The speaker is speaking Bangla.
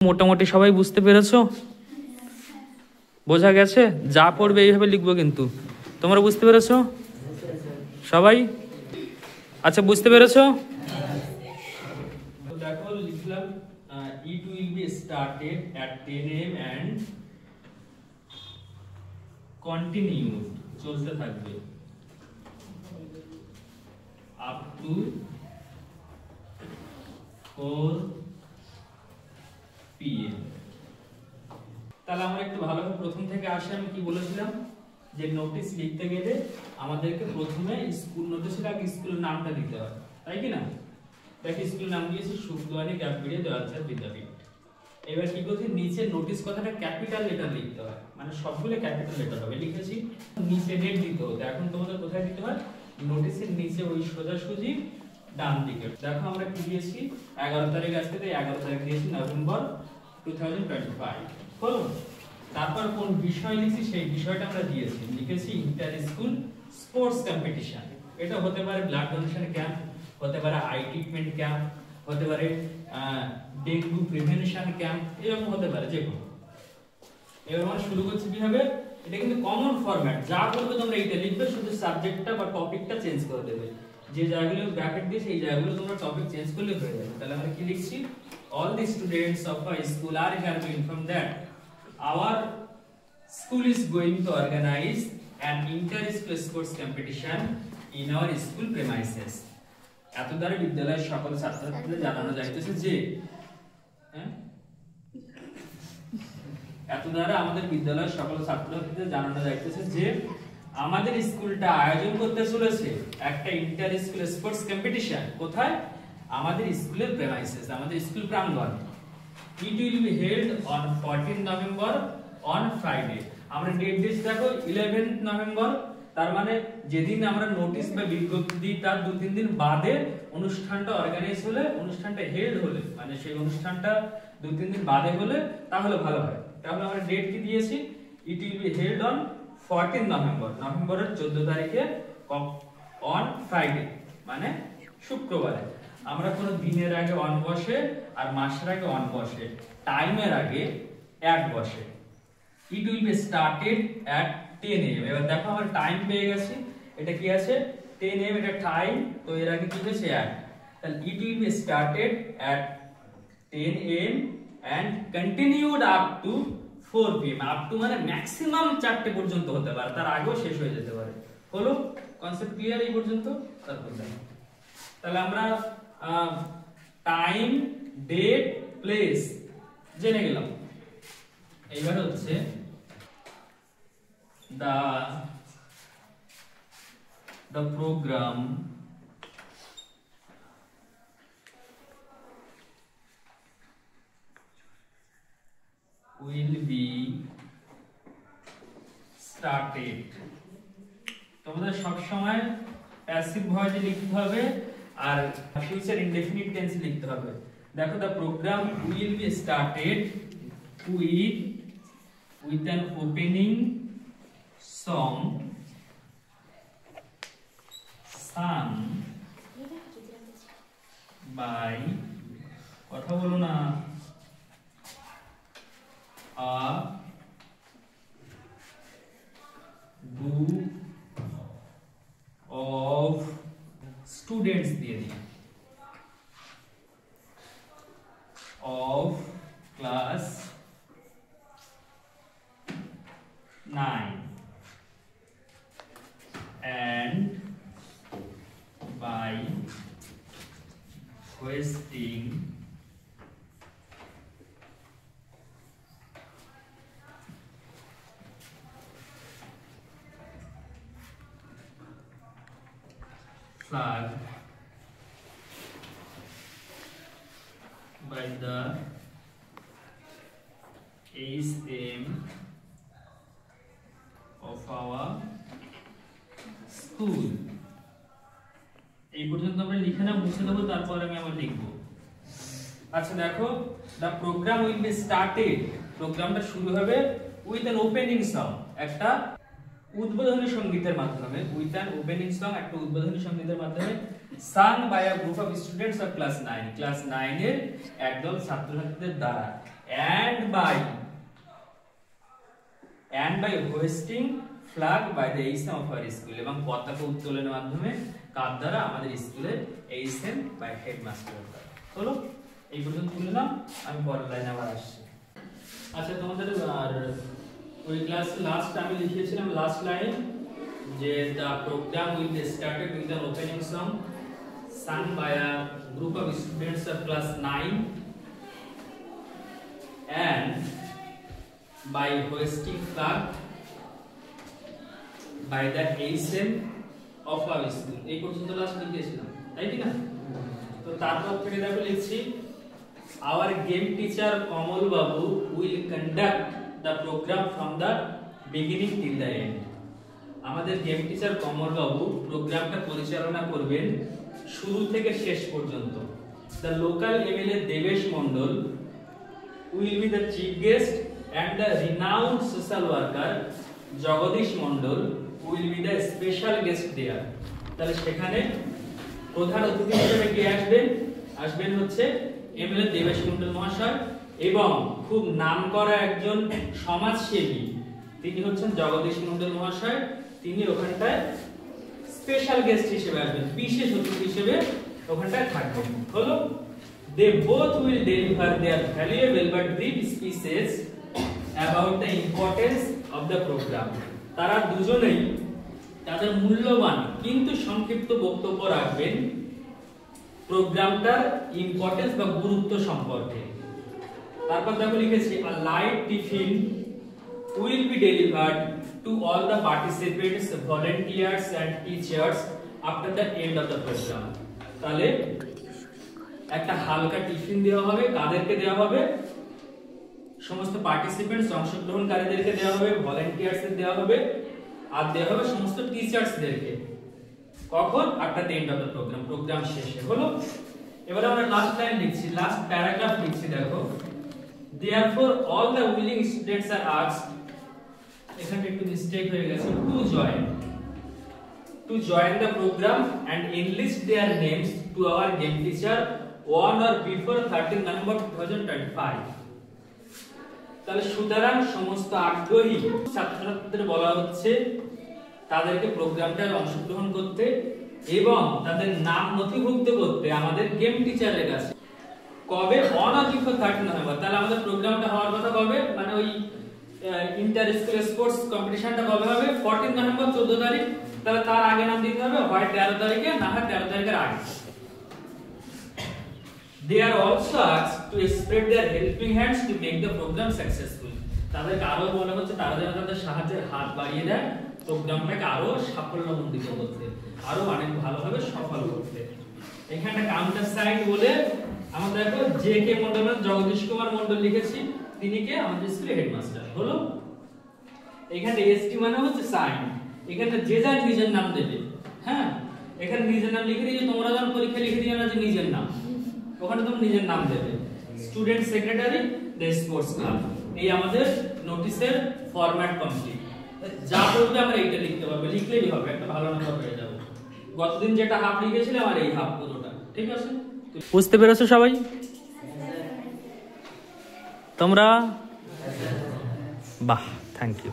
মোটামুটি সবাই বুঝতে পেরেছো? বোঝা গেছে? যা পড়বে এইভাবে লিখবো, কিন্তু তোমরা বুঝতে পেরেছো সবাই? আচ্ছা, বুঝতে পেরেছো? দেখো লিখলাম it will be started at 10 am and continued, চলতে থাকবে up to 4 pm। তাহলে আমরা একটু ভালোভাবে প্রথম থেকে আসি। আমি কি বলেছিলাম যে নোটিশ লিখতে গেলে আমাদেরকে প্রথমে স্কুল নোটিশের আগে স্কুলের নামটা দিতে হয়, তাই কি না? দেখি স্কুলের নাম দিয়েছি শুক্রবারে ক্যাপিটাল দেওয়াচ্ছা বিদ্যাপীঠ। এবার কি করছি, নিচে নোটিশ কথাটা ক্যাপিটাল লেটার লিখতে হয়, মানে সবগুলো ক্যাপিটাল লেটার হবে। লিখেছি, নিচে ডেট দিতে হতো, এখন তোমাদের কোথায় দিতে হয়? নোটিশের নিচে ওই সোজাসুজি ডান দিকে। দেখো আমরা কি দিয়েছি, 11 তারিখ, আজকে তো 11 তারিখ দিয়েছি নভেম্বর 2025। হলো? তারপর কোন বিষয় লিখছি সেই বিষয়টা আমরা দিয়েছি, লিখেছি ইন্টার স্কুল স্পোর্টস কম্পিটিশন। এটা হতে পারে ব্লাড ডোনেশন ক্যাম্প, হতে পারে আই ট্রিটমেন্ট ক্যাম্প, হতে পারে ডেঙ্গু প্রিভেনশন ক্যাম্প, এরকম হতে পারে যে কোনো। এবার আমরা শুরু করছি কিভাবে, এটা কিন্তু কমন ফরম্যাট, যা করবে তোমরা এইটা লিখবে, শুধু সাবজেক্টটা বা টপিকটা চেঞ্জ করে দেবে। যে জায়গাগুলো ব্র্যাকেট দিয়ে সেই জায়গাগুলো তোমরা টপিক চেঞ্জ করলে হয়ে যাবে। তাহলে আমরা কি লিখছি, all the students of our school are here to inform that our school is going to organize an inter-school sports competition in our school premises। এত দ্বারা বিদ্যালয়ের সকল ছাত্রছাত্রীদের জানানো যাইতেছে যে, এত দ্বারা আমাদের বিদ্যালয়ের সকল ছাত্রছাত্রীদের জানানো যাইতেছে যে আমাদের স্কুলটা আয়োজন করতে চলেছে একটা ইন্টার স্কুল স্পোর্টস কম্পিটিশন। কোথায়? আমাদের স্কুলের প্রেমাইসেস, আমাদের স্কুল প্রাঙ্গণ। It will be held on 14 November on Friday। আমরা ডেট দিয়েছি দেখো 11 নভেম্বর, তার মানে যেদিন আমরা নোটিশ বা বিজ্ঞপ্তি দিই তার 2-3 দিন বাদে অনুষ্ঠানটা অর্গানাইজ হলে, অনুষ্ঠানটা হেল্ড হলে, মানে সেই অনুষ্ঠানটা 2-3 দিন বাদে হলে তাহলে ভালো হয়। তাহলে আমরা ডেট কি দিয়েছি, it will be held on 14 November, নভেম্বরের 14 তারিখে on Friday, মানে শুক্রবারে। আমরা কোনো দিনের আগে অন বসে আর মাসের আগে অন বসে, টাইমের আগে অ্যাট বসে। It will be started at 10 am। এবার দেখো আমরা টাইম পেয়ে গেছি, এটা কি আছে 10 am, এটা টাইম, তো এর আগে কি হয়েছে অ্যাট। তাহলে it will be started at 10 am and continued up to 4 pm। Up to মানে ম্যাক্সিমাম 4টে পর্যন্ত হতে পারে, তার আগেও শেষ হয়ে যেতে পারে। হলো? কনসেপ্ট ক্লিয়ার এই পর্যন্ত? তারপর দেখো, তাহলে আমরা টাইম, ডেট, প্লেস জেনে গেলাম। এইবার হচ্ছে the program will be started। তোমাদের সব সময় প্যাসিভ ভয়েসে লিখতে হবে আর ফিউচার ইনডেফিনিট টেন্স লিখতে হবে। দেখো the program will be started with an opening song sung by, কথা বলো না, a group of students দিয়ে দিই, of class 9 and by hoisting flag by the SM of our school। এই পর্যন্ত আমরা লিখে না মুছে দেবো, তারপর আমি আবার লিখবো। আচ্ছা দেখো, the program will be started, প্রোগ্রামটা শুরু হবে with an opening song, একটা উদ্বোধনী সঙ্গীতের মাধ্যমে, with an opening song, একটা উদ্বোধনী সঙ্গীতের মাধ্যমে, sung by a group of students of class 9, class 9 এর একদল ছাত্রছাত্রীদের দ্বারা। and by hoisting flag by the HM of our school, এবং পতাকা উত্তোলনের মাধ্যমে কার দ্বারা? আমাদের স্কুলের HM by হেডমাস্টার দ্বারা। হলো, এই পর্যন্ত তুললাম, আমি পরের লাইনে আবার আসছি। আচ্ছা, তোমাদের আর ওই ক্লাস লাস্ট আমি লিখেছিলাম লাস্ট লাইন যে the program will be started with an opening song sung by a group of students of class 9 and by hoisting flag by the HM of our school। এই পর্যন্ত লাস্ট লিখেছিলাম, তাই কি না? তো তারপর থেকে দেখো লিখছি our game teacher Kamal Babu will conduct the program from the beginning till the end। আমাদের গেম টিচার কমল বাবু প্রোগ্রামটা পরিচালনা করবেন শুরু থেকে শেষ পর্যন্ত। the local MLA Debesh Mondal will be the chief guest and the renowned social worker Jagadish Mondal will be the special guest there। তাহলে সেখানে প্রধান অতিথি হিসেবে কে আসবেন? আসবেন হচ্ছে MLA দেবেশ মণ্ডল মহাশয় এবং খুব নামকরা একজন সমাজসেবী, তিনি হচ্ছেন জগদীশ মণ্ডল মহাশয়। তিনি ওখানটায় স্পেশাল গেস্ট হিসেবে আসবেন, বিশেষ অতিথি হিসেবে ওখানটায় থাকবেন। হলো, they both will deliver their valuable but brief speeches about the importance of the program। তারা দুজনেই তাদের মূল্যবান কিন্তু সংক্ষিপ্ত বক্তব্য রাখবেন প্রোগ্রামটার ইম্পর্টেন্স বা গুরুত্ব সম্পর্কে। তারপর দেখো লিখেছি a light tiffin will be delivered to all the participants, volunteers and teachers after the end of the program। তাহলে একটা হালকা টিফিন দেওয়া হবে, কাদেরকে দেওয়া হবে? সমস্ত পার্টিসিপেন্টস, অংশগ্রহণকারীদেরকে দেওয়া হবে, ভলান্টিয়ার্সদের দেওয়া হবে, আর দেওয়া হবে সমস্ত টিচার্সদেরকে। কখন? After the end of the program, program শেষে। হলো, এবারে আমরা লাস্ট লাইন লিখছি, লাস্ট প্যারাগ্রাফ লিখছি। দেখো therefore all the willing students are asked, এখানে একটু মিস্টেক হয়ে গেছে, to join the program and enlist their names to our game teacher on or before 13 November 2025। তাহলে সুতরাং সমস্ত আগ্রহী ছাত্রছাত্রীদের বলা হচ্ছে তাদেরকে প্রোগ্রামটায় অংশগ্রহণ করতে এবং তাদের নাম নথিভুক্ত করতে আমাদের গেম টিচারের কাছে। কবে? On or before 13 November. তাহলে আমাদের প্রোগ্রামটা হওয়ার কথা কবে? মানে ওই ইন্টার স্কুল স্পোর্টস কম্পিটিশনটা কবে হবে? 14 নভেম্বর, 14 তারিখ। তাহলে তার আগে নাম দিতে হবে, হয় 13 তারিখে, না হয় 13 তারিখের আগে। They are also asked to spread their helping hands to make the program successful। তাদেরকে আরো বলা হচ্ছে তারা যেন তাদের সাহায্যের হাত বাড়িয়ে দেয় প্রোগ্রামটাকে আরো সাফল্যমণ্ডিত করতে, আরো অনেক ভালোভাবে সফল করতে। এখানে কাউন্টার সাইড বলে আমরা দেখো জে কে মণ্ডল, জগদীশ কুমার মণ্ডল লিখেছি, তিনি কে? আমাদের স্কুলের হেডমাস্টার। হলো, এখানে এসটি মানে হচ্ছে সাইন, এখানে যে যার নিজের নাম দেবে। হ্যাঁ, এখানে নিজের নাম লিখে দিয়ে তোমরা যখন পরীক্ষা লিখে দিও না যে নিজের নাম, ওখানে তুমি নিজের নাম দেবে। Student secretary, the sports club. এই আমাদের নোটিশের ফরম্যাট কমপ্লিট। যা বলবে আমরা এইটা লিখতে পারবো, লিখলেই হবে, একটা ভালো নাম্বার পেয়ে যাবো। গতদিন যেটা হাফ লিখেছিলাম আর এই হাফ পুরোটা, ঠিক আছে? বুঝতে পেরেছো সবাই তোমরা? বাহ, থ্যাংক ইউ।